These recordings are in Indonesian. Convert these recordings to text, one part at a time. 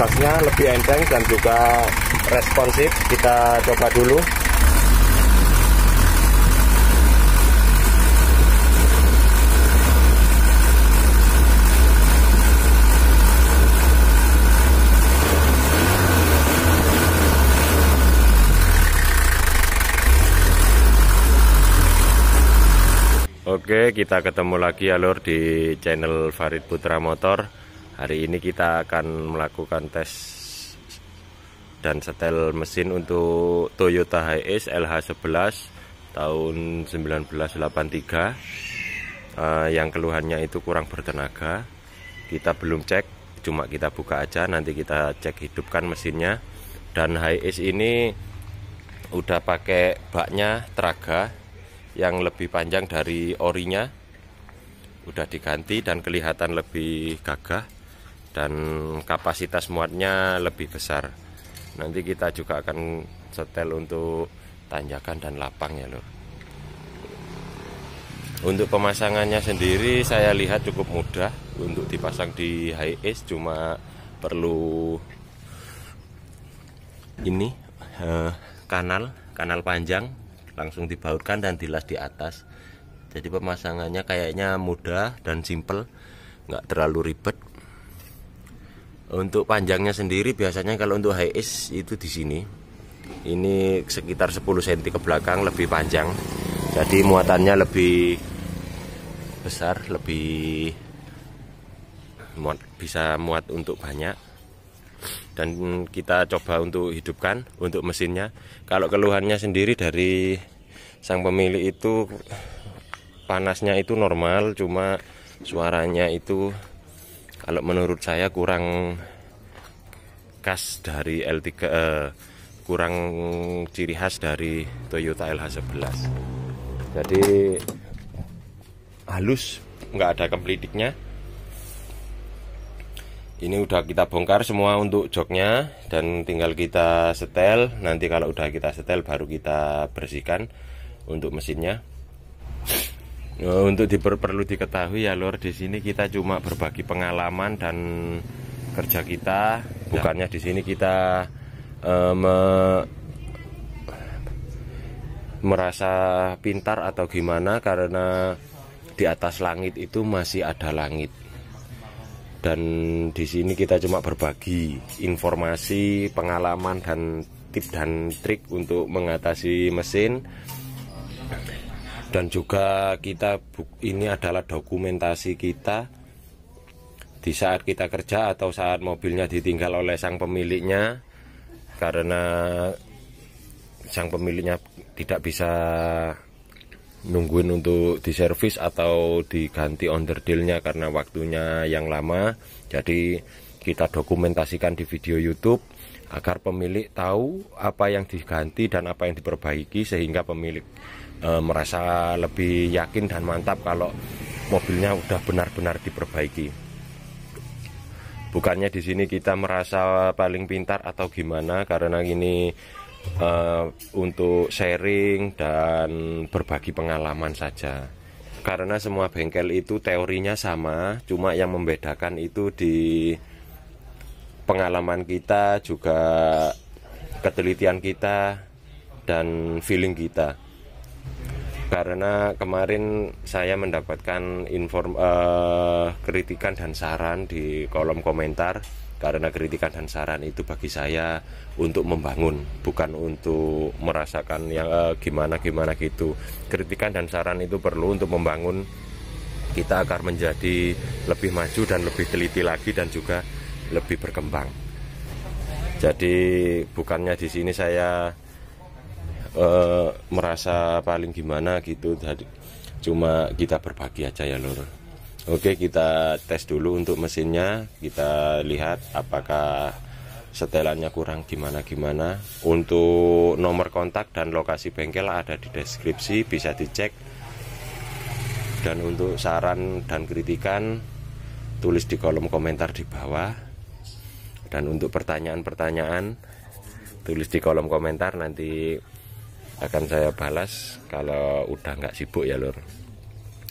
gasnya lebih enteng dan juga responsif. Kita coba dulu. Oke, kita ketemu lagi ya lur di channel Farid Putra Motor. Hari ini kita akan melakukan tes dan setel mesin untuk Toyota Hiace LH11 tahun 1983. Yang keluhannya itu kurang bertenaga. Kita belum cek, cuma kita buka aja, nanti kita cek hidupkan mesinnya. Dan Hiace ini udah pakai baknya Traga yang lebih panjang dari orinya, udah diganti dan kelihatan lebih gagah dan kapasitas muatnya lebih besar. Nanti kita juga akan setel untuk tanjakan dan lapang ya lur. Untuk pemasangannya sendiri saya lihat cukup mudah untuk dipasang di Hiace, cuma perlu ini kanal panjang langsung dibautkan dan dilas di atas. Jadi pemasangannya kayaknya mudah dan simple, nggak terlalu ribet. Untuk panjangnya sendiri biasanya kalau untuk Hiace itu di sini, ini sekitar 10 cm ke belakang lebih panjang. Jadi muatannya lebih besar, lebih bisa muat untuk banyak. Dan kita coba untuk hidupkan untuk mesinnya. Kalau keluhannya sendiri dari sang pemilik itu panasnya itu normal, cuma suaranya itu kalau menurut saya kurang khas dari L3, kurang ciri khas dari Toyota LH11. Jadi halus, nggak ada kemplidiknya. Ini udah kita bongkar semua untuk joknya dan tinggal kita setel. Nanti kalau udah kita setel baru kita bersihkan untuk mesinnya. Untuk perlu diketahui ya lor, di sini kita cuma berbagi pengalaman dan kerja kita. Bukannya di sini kita merasa pintar atau gimana, karena di atas langit itu masih ada langit. Dan di sini kita cuma berbagi informasi, pengalaman dan tips dan trik untuk mengatasi mesin. Dan juga ini adalah dokumentasi kita di saat kita kerja atau saat mobilnya ditinggal oleh sang pemiliknya, karena sang pemiliknya tidak bisa nungguin untuk diservis atau diganti onderdilnya karena waktunya yang lama. Jadi kita dokumentasikan di video YouTube agar pemilik tahu apa yang diganti dan apa yang diperbaiki, sehingga pemilik merasa lebih yakin dan mantap kalau mobilnya udah benar-benar diperbaiki. Bukannya di sini kita merasa paling pintar atau gimana, karena ini untuk sharing dan berbagi pengalaman saja. Karena semua bengkel itu teorinya sama, cuma yang membedakan itu di pengalaman kita, juga ketelitian kita dan feeling kita. Karena kemarin saya mendapatkan kritikan dan saran di kolom komentar. Karena kritikan dan saran itu bagi saya untuk membangun, bukan untuk merasakan yang gimana-gimana gitu. Kritikan dan saran itu perlu untuk membangun kita agar menjadi lebih maju dan lebih teliti lagi dan juga lebih berkembang. Jadi bukannya di sini saya merasa paling gimana gitu, cuma kita berbagi aja ya lur. Oke, kita tes dulu untuk mesinnya, kita lihat apakah setelannya kurang gimana-gimana. Untuk nomor kontak dan lokasi bengkel ada di deskripsi, bisa dicek. Dan untuk saran dan kritikan tulis di kolom komentar di bawah. Dan untuk pertanyaan-pertanyaan tulis di kolom komentar, nanti akan saya balas kalau udah nggak sibuk ya lur.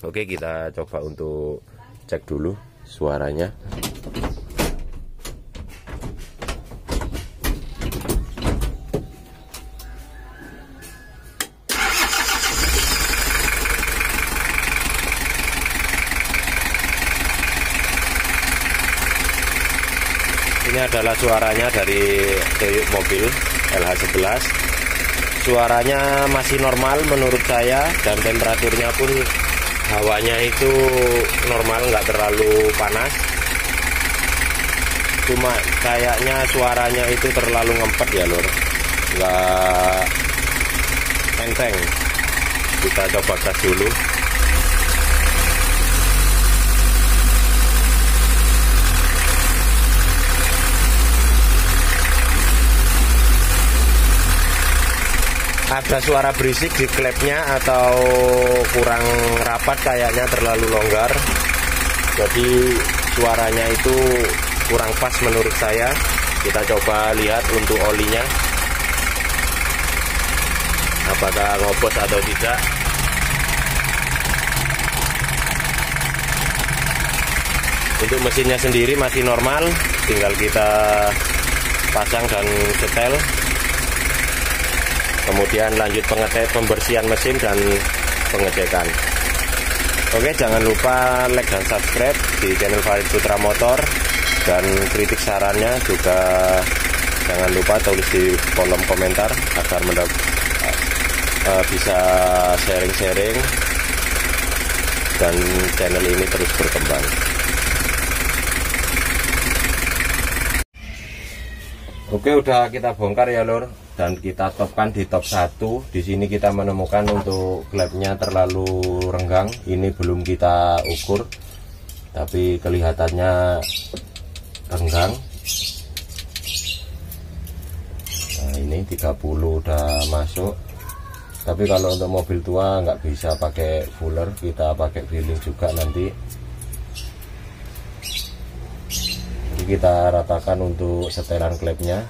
Oke, kita coba untuk cek dulu suaranya. Ini adalah suaranya dari mobil LH11. Suaranya masih normal menurut saya, dan temperaturnya pun hawanya itu normal, nggak terlalu panas. Cuma kayaknya suaranya itu terlalu ngempet ya lur, nggak enteng. Kita coba gas dulu. Ada suara berisik di klepnya atau kurang rapat, kayaknya terlalu longgar. Jadi suaranya itu kurang pas menurut saya. Kita coba lihat untuk olinya, apakah ngobos atau tidak. Untuk mesinnya sendiri masih normal, tinggal kita pasang dan setel. Kemudian lanjut pembersihan mesin dan pengecekan. Oke, jangan lupa like dan subscribe di channel Farid Putra Motor, dan kritik sarannya juga jangan lupa tulis di kolom komentar agar bisa sharing-sharing dan channel ini terus berkembang. Oke, udah kita bongkar ya lur, dan kita topkan di top 1. Di sini kita menemukan untuk klepnya terlalu renggang. Ini belum kita ukur, tapi kelihatannya renggang. Nah, ini 30 udah masuk. Tapi kalau untuk mobil tua nggak bisa pakai fuller, kita pakai filling juga nanti. Kita ratakan untuk setelan klepnya.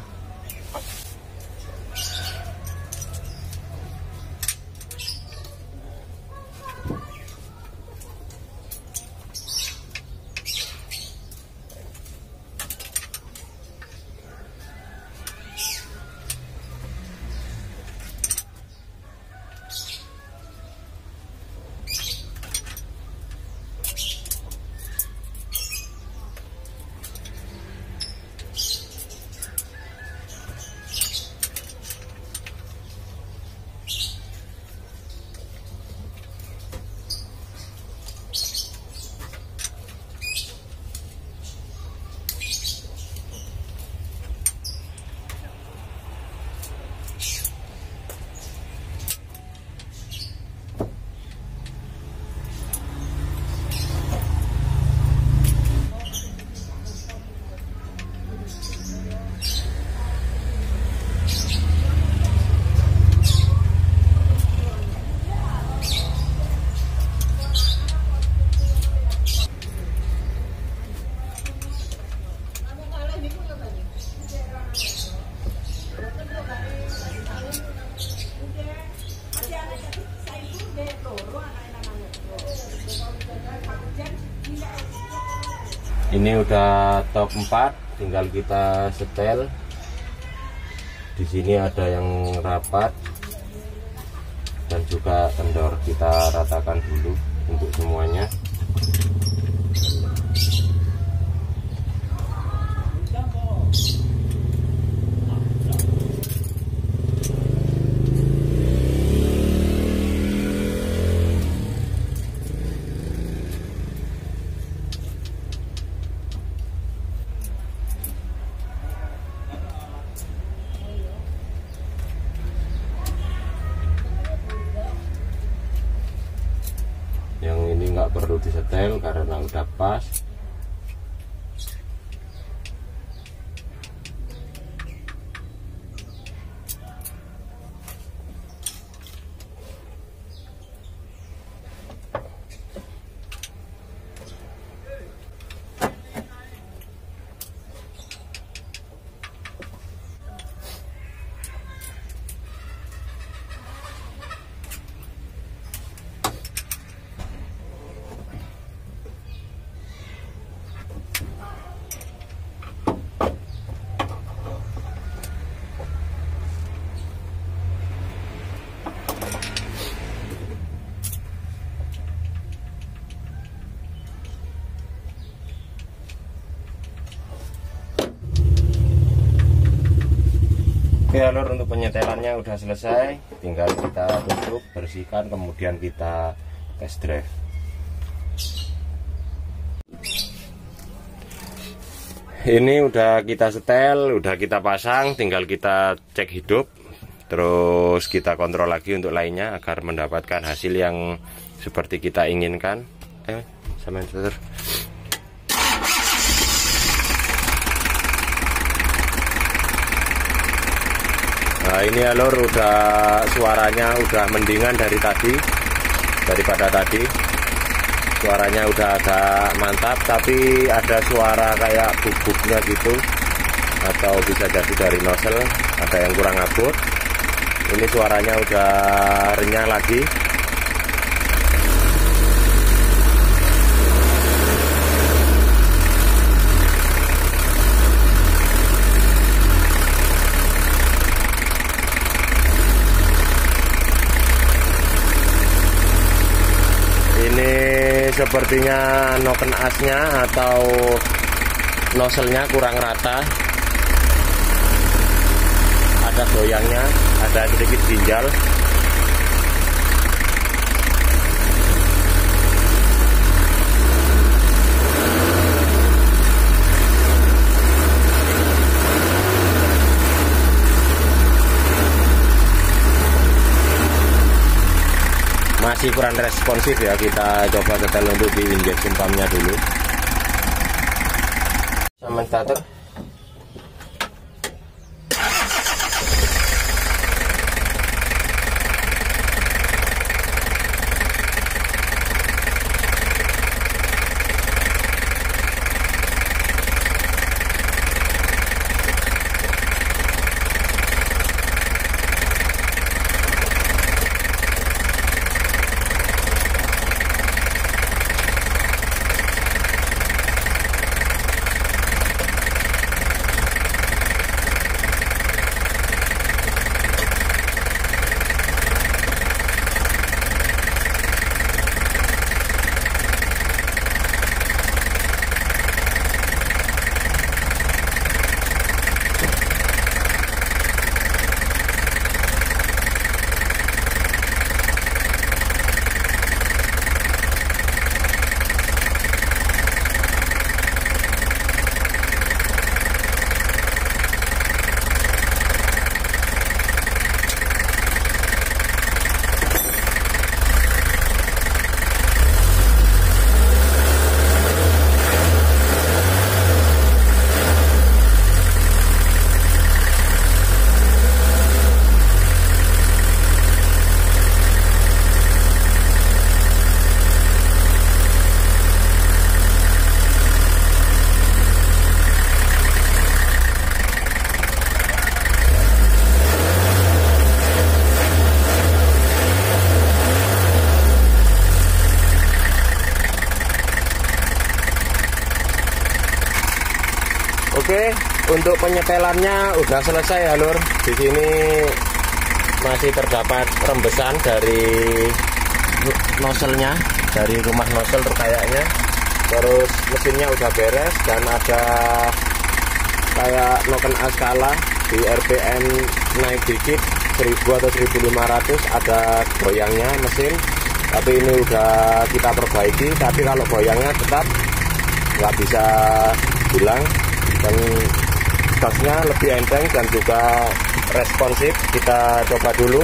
Ini udah top 4, tinggal kita setel. Di sini ada yang rapat dan juga kendor. Kita ratakan dulu untuk semuanya. Yang ini nggak perlu disetel karena udah pas. Oke ya lur, untuk penyetelannya udah selesai, tinggal kita tutup, bersihkan, kemudian kita test drive. Ini udah kita setel, udah kita pasang, tinggal kita cek hidup, terus kita kontrol lagi untuk lainnya agar mendapatkan hasil yang seperti kita inginkan. Sama inverter. Nah ini ya lur, udah suaranya udah mendingan daripada tadi. Suaranya udah agak mantap, tapi ada suara kayak bubuknya gitu, atau bisa jadi dari nozzle ada yang kurang abot. Ini suaranya udah renyah lagi. Sepertinya noken asnya atau nozzle-nya kurang rata, ada goyangnya, ada sedikit ginjal. Masih kurang responsif ya, kita coba setel untuk di injection pumpnya dulu. Sama starter. Oke, untuk penyetelannya udah selesai ya lur. Di sini masih terdapat rembesan dari nozzle-nya, dari rumah nozzle kayaknya. Terus mesinnya udah beres dan ada kayak noken askala di RPM naik dikit 1000 atau 1500, ada goyangnya mesin. Tapi ini udah kita perbaiki, tapi kalau goyangnya tetap nggak bisa hilang. Dan gasnya lebih enteng dan juga responsif. Kita coba dulu.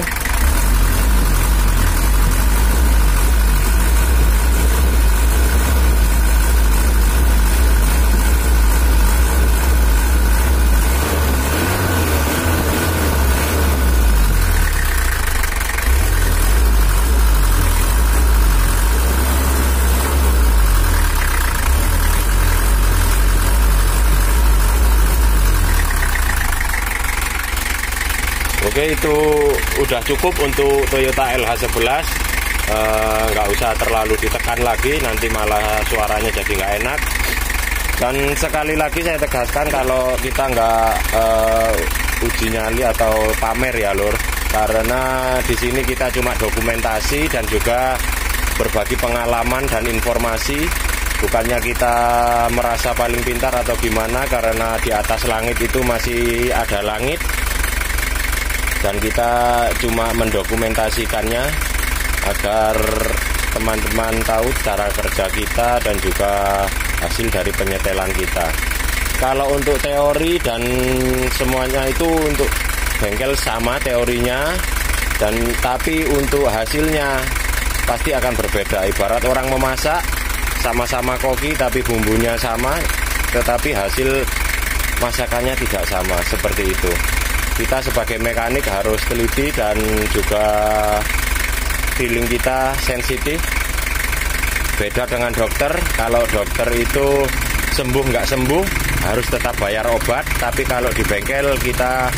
Oke, itu udah cukup untuk Toyota LH11. Nggak usah terlalu ditekan lagi, nanti malah suaranya jadi nggak enak. Dan sekali lagi saya tegaskan, kalau kita nggak uji nyali atau pamer ya lur, karena di sini kita cuma dokumentasi dan juga berbagi pengalaman dan informasi. Bukannya kita merasa paling pintar atau gimana, karena di atas langit itu masih ada langit. dan kita cuma mendokumentasikannya agar teman-teman tahu cara kerja kita dan juga hasil dari penyetelan kita. Kalau untuk teori dan semuanya itu untuk bengkel sama teorinya, dan tapi untuk hasilnya pasti akan berbeda. Ibarat orang memasak, sama-sama koki tapi bumbunya sama, tetapi hasil masakannya tidak sama, seperti itu. Kita sebagai mekanik harus teliti dan juga feeling kita sensitif. Beda dengan dokter, kalau dokter itu sembuh nggak sembuh harus tetap bayar obat, tapi kalau di bengkel kita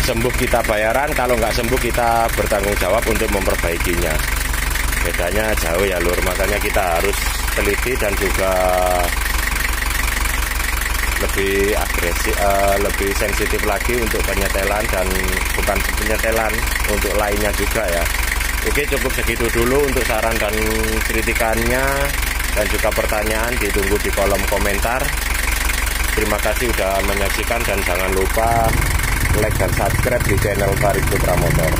sembuh kita bayaran, kalau nggak sembuh kita bertanggung jawab untuk memperbaikinya. Bedanya jauh ya lur, makanya kita harus teliti dan juga lebih agresif, lebih sensitif lagi untuk penyetelan, dan bukan penyetelan, untuk lainnya juga ya. Oke, cukup segitu dulu untuk saran dan kritikannya, dan juga pertanyaan ditunggu di kolom komentar. Terima kasih sudah menyaksikan, dan jangan lupa like dan subscribe di channel Farid Putra Motor.